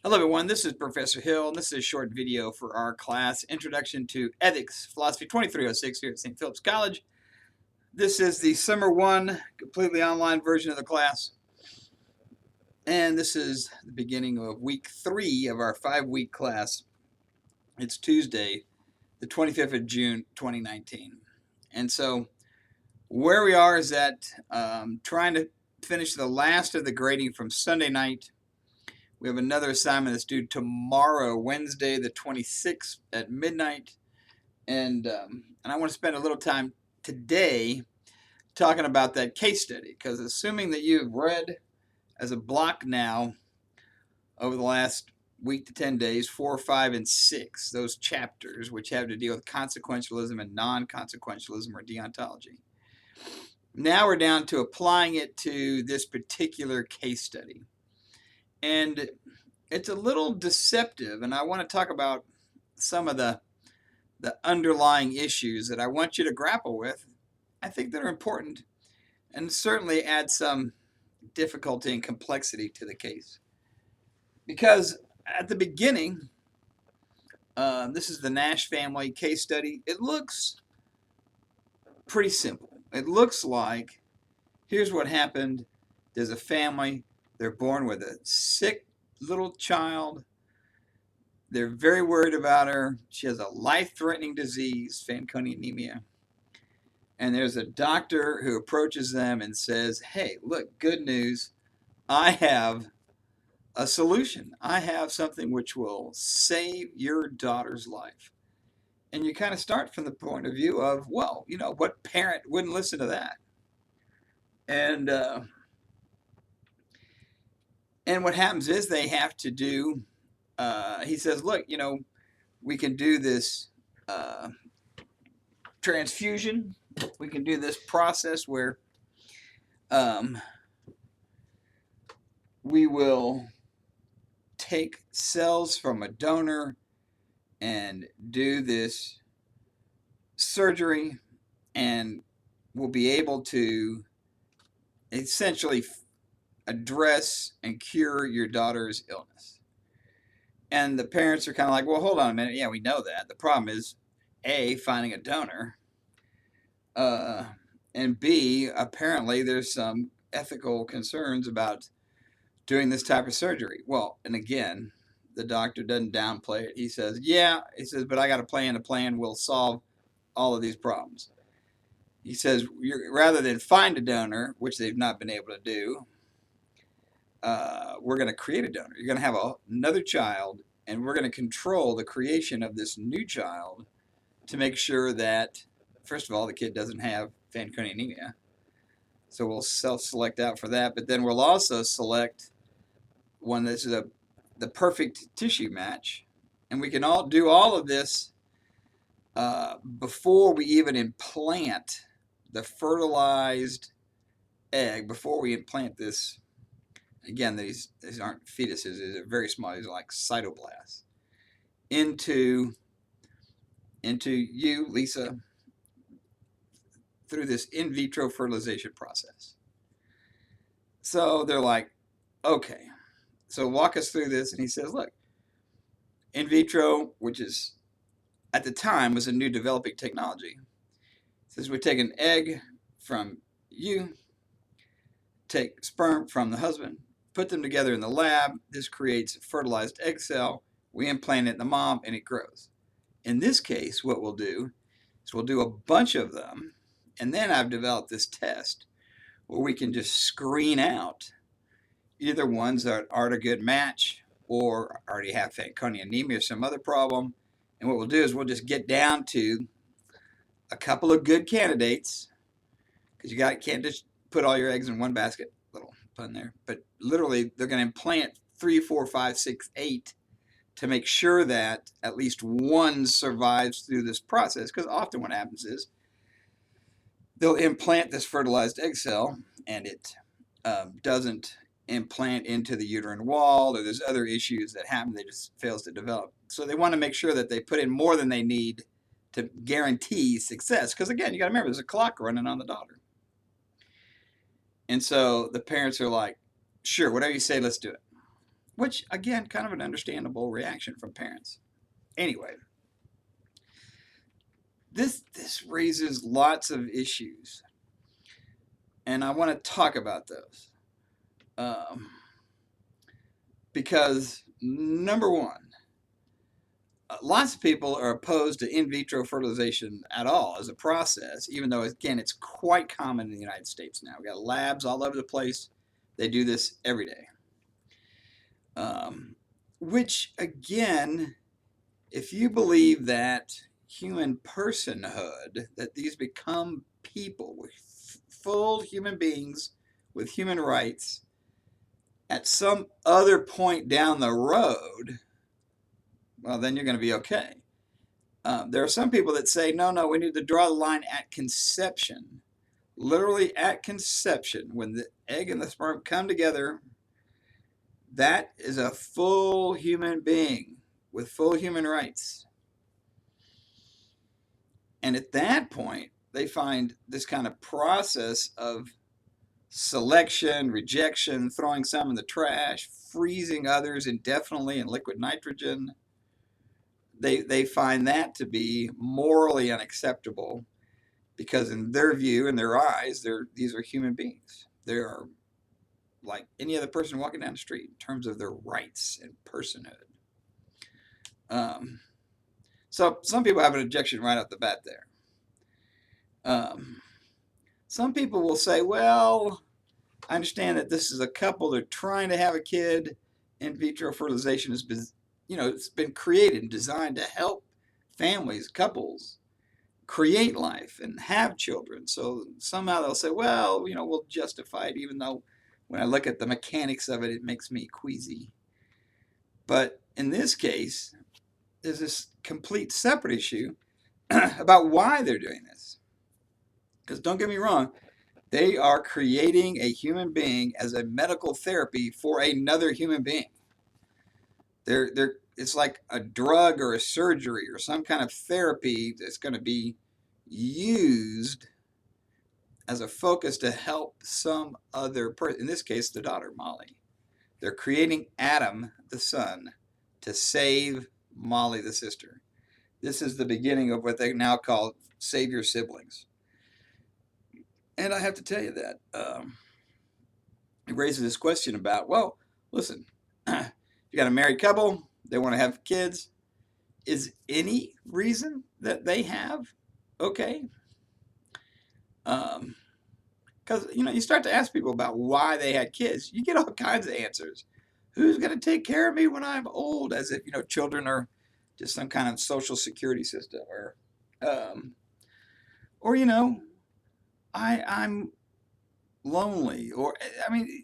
Hello everyone, this is Professor Hill, and this is a short video for our class, Introduction to Ethics, Philosophy 2306 here at St. Philip's College. This is the Summer 1, completely online version of the class. And this is the beginning of week 3 of our 5-week class. It's Tuesday, the 25th of June, 2019. And so where we are is that trying to finish the last of the grading from Sunday night. We have another assignment that's due tomorrow, Wednesday, the 26th at midnight. And I want to spend a little time today talking about that case study, because assuming that you've read as a block now over the last week to 10 days, 4, 5, and 6, those chapters which have to deal with consequentialism and non-consequentialism or deontology. Now we're down to applying it to this particular case study. And it's a little deceptive, and I want to talk about some of the underlying issues that I want you to grapple with. I think that are important and certainly add some difficulty and complexity to the case. Because at the beginning, this is the Nash family case study. It looks pretty simple. It looks like, here's what happened. There's a family. They're born with a sick little child. They're very worried about her. She has a life-threatening disease, Fanconi anemia. And there's a doctor who approaches them and says, hey, look, good news. I have a solution. I have something which will save your daughter's life. And you kind of start from the point of view of, well, you know, what parent wouldn't listen to that? And what happens is they have to do, he says, look, you know, we can do this transfusion. We can do this process where we will take cells from a donor and do this surgery, and we'll be able to essentially address and cure your daughter's illness. And the parents are kind of like, well, hold on a minute. Yeah, we know that. The problem is, A, finding a donor, and B, apparently there's some ethical concerns about doing this type of surgery. Well, and again, the doctor doesn't downplay it. He says, yeah, he says, but I got a plan. The plan will solve all of these problems. He says, rather than find a donor, which they've not been able to do, we're going to create a donor. You're going to have another child, and we're going to control the creation of this new child to make sure that, first of all, the kid doesn't have Fanconi anemia. So we'll self-select out for that, but then we'll also select one that's the perfect tissue match. And we can all do all of this before we even implant the fertilized egg, before we implant this. Again, these aren't fetuses, they're very small, these are like cytoblasts, into you, Lisa, through this in vitro fertilization process. So they're like, okay, so walk us through this. And he says, look, in vitro, which is at the time was a new developing technology, says we take an egg from you, take sperm from the husband, put them together in the lab. This creates a fertilized egg cell. We implant it in the mom, and it grows. In this case, what we'll do is we'll do a bunch of them, and then I've developed this test where we can just screen out either ones that aren't a good match or already have Fanconi anemia or some other problem. And what we'll do is we'll just get down to a couple of good candidates, because you can't just put all your eggs in one basket. Little pun there. But literally, they're going to implant 3, 4, 5, 6, 8 to make sure that at least one survives through this process. Because often what happens is they'll implant this fertilized egg cell, and it doesn't implant into the uterine wall, or there's other issues that happen that just fails to develop. So they want to make sure that they put in more than they need to guarantee success. Because again, you got to remember, there's a clock running on the daughter. And so the parents are like, sure, whatever you say, let's do it. which again, kind of an understandable reaction from parents. Anyway, this raises lots of issues, and I want to talk about those because number one, lots of people are opposed to in vitro fertilization at all as a process, even though, again, it's quite common in the United States now. We got labs all over the place. They do this every day. Which, again, if you believe that human personhood, that these become people with full human beings with human rights at some other point down the road, well, then you're going to be okay. There are some people that say, no, we need to draw the line at conception. Literally at conception, when the egg and the sperm come together, that is a full human being with full human rights. And at that point, they find this kind of process of selection, rejection, throwing some in the trash, freezing others indefinitely in liquid nitrogen. They find that to be morally unacceptable because in their view, in their eyes, these are human beings. They are like any other person walking down the street in terms of their rights and personhood. So some people have an objection right off the bat there. Some people will say, well, I understand that this is a couple, they're trying to have a kid. In vitro fertilization has been, it's been created and designed to help families, couples, create life and have children. So somehow they'll say, well, we'll justify it, even though when I look at the mechanics of it, it makes me queasy. But in this case, there's this complete separate issue about why they're doing this. Because don't get me wrong, they are creating a human being as a medical therapy for another human being. It's like a drug or a surgery or some kind of therapy that's going to be used as a focus to help some other person, in this case, the daughter, Molly. They're creating Adam, the son, to save Molly, the sister. This is the beginning of what they now call savior siblings. And I have to tell you that it raises this question about, well, listen, you got a married couple, they want to have kids. Is any reason that they have okay? Because, you start to ask people about why they had kids. You get all kinds of answers. Who's going to take care of me when I'm old? As if, children are just some kind of social security system. Or I'm lonely. Or,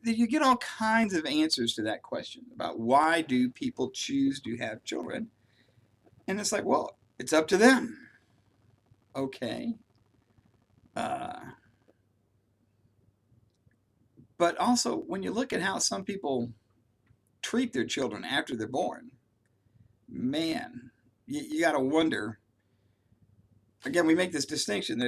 you get all kinds of answers to that question about why do people choose to have children? And it's like, well, it's up to them. Okay. But also, when you look at how some people treat their children after they're born, man, you got to wonder. Again, we make this distinction.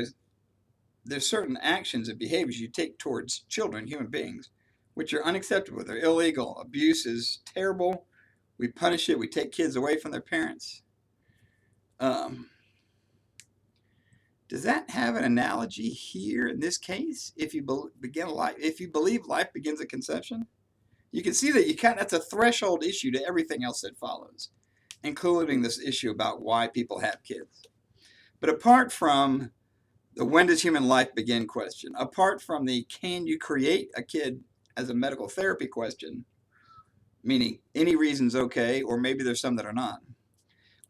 There's certain actions and behaviors you take towards children, human beings, which are unacceptable. They're illegal. Abuse is terrible. We punish it. We take kids away from their parents. Does that have an analogy here in this case? If you believe life begins at conception, you can see that that's a threshold issue to everything else that follows, including this issue about why people have kids. But apart from the when does human life begin question, apart from the can you create a kid as a medical therapy question, meaning any reason's okay, or maybe there's some that are not.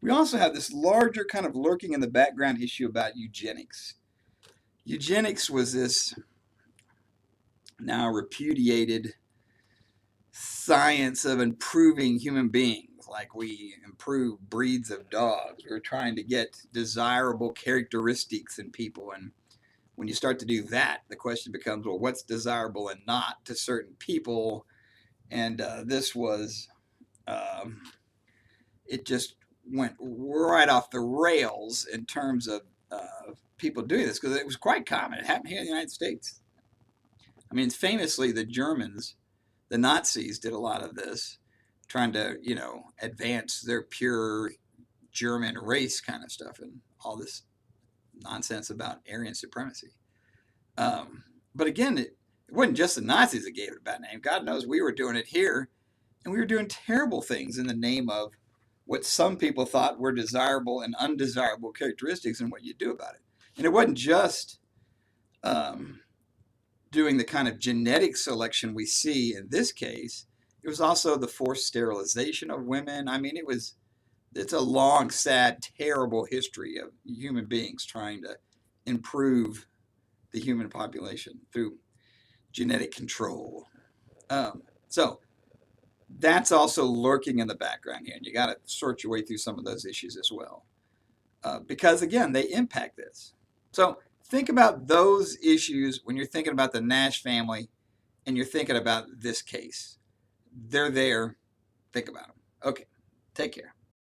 We also have this larger kind of lurking in the background issue about eugenics. Eugenics was this now repudiated science of improving human beings, like we improve breeds of dogs. We're trying to get desirable characteristics in people. And when you start to do that, the question becomes, well, what's desirable and not to certain people? And this was, it just went right off the rails in terms of people doing this, because it was quite common. It happened here in the United States. Famously, the Germans, the Nazis, did a lot of this, trying to, advance their pure German race kind of stuff and all this nonsense about Aryan supremacy. But again, it wasn't just the Nazis that gave it a bad name. God knows we were doing it here, and we were doing terrible things in the name of what some people thought were desirable and undesirable characteristics and what you do about it. And it wasn't just doing the kind of genetic selection we see in this case. It was also the forced sterilization of women. I mean, it's a long, sad, terrible history of human beings trying to improve the human population through genetic control. So that's also lurking in the background here, and you got to sort your way through some of those issues as well, because again, they impact this. So think about those issues when you're thinking about the Nash family and you're thinking about this case. They're there. Think about them. Okay, take care.